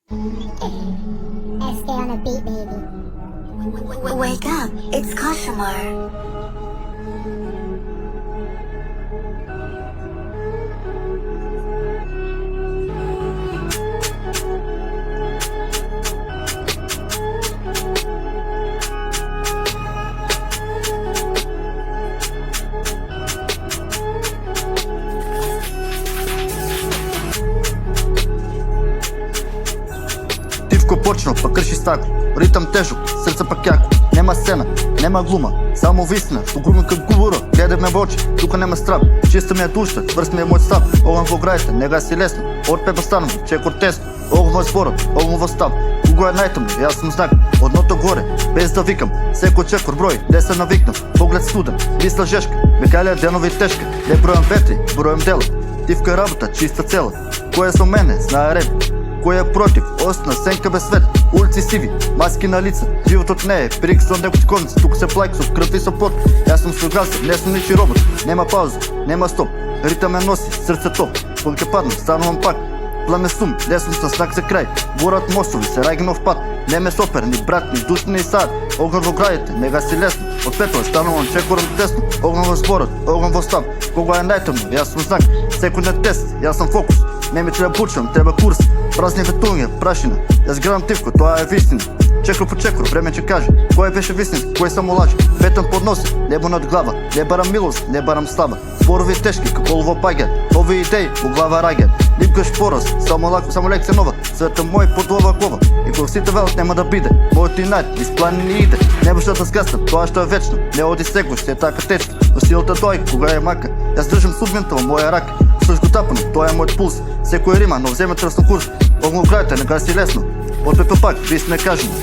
SK on a beat, baby. Wake up, it's Kashmir. Тивко почнал, па крши стакло. Ритам тежок, срце пак јако. Нема сцена, нема глума, само вистина. Што грумам кај губуро, гледај ме во очи, тука нема страв. Чиста ми е душта, тврст ми е мој став. Оган во грајте, не гаси лесно. Од пепа станам, чекор тесно. Оган во зборот, оган во став. Кога е најтамно, јас сум знак. Одното горе, без да викам. Секој чекор број, де се навикнав. Поглед студен, мисла жешка. Мекалија денови тешка. Не бројам ветри, бројам дела. Тивка работа, чиста цела. Кој е со мене, знае ред. Кој е против, остана сенка без свет. Улици сиви, маски на лица. Животот не е прик со некој конец. Тук се плајк со крв и со пот. Јас сум својгласен, не сум ничи робот. Нема пауза, нема стоп. Ритам ме носи, срце топ. Кога ќе паднам, станувам пак. Пламе сум, лесно со знак за крај. Горат мостови, се раги нов пат. Не ме сопер, ни брат, ни душ, ни сад. Оган во граѓите, не гаси лесно. Од петова станувам, чекорам тесно. Оган во зборот, оган во став. Кога е најтамно, јас сум знак. Секој не тест, јас сум фокус. Не ми треба бучам, треба курс. Празни ветуња, прашина. Јас градам тивко, тоа е вистина. Чекор по чекор, време ќе каже. Кој беше вистински, кој само лаже. Петам под носи, небо над глава. Не барам милост, не барам слава. Зборови тешки, како олово паѓаат. Овие идеи во глава раѓаат. Липкаш пораз, само лекција нова. Светот мој под ова кова. И кога сите велат нема да биде. Мојот инат, низ планини иде. Не може да згаснам, тоа што е вечно. Не оди секој, се така течка. Но силата доаѓа, кога е мака. Јас држам судбината во моја рака. Слушко тапано, тоа е мојот пулс. Секој рима, но вземе трсно курс. Оган го граѓате, не гаси лесно. Од пепел пак, вистина кажемо.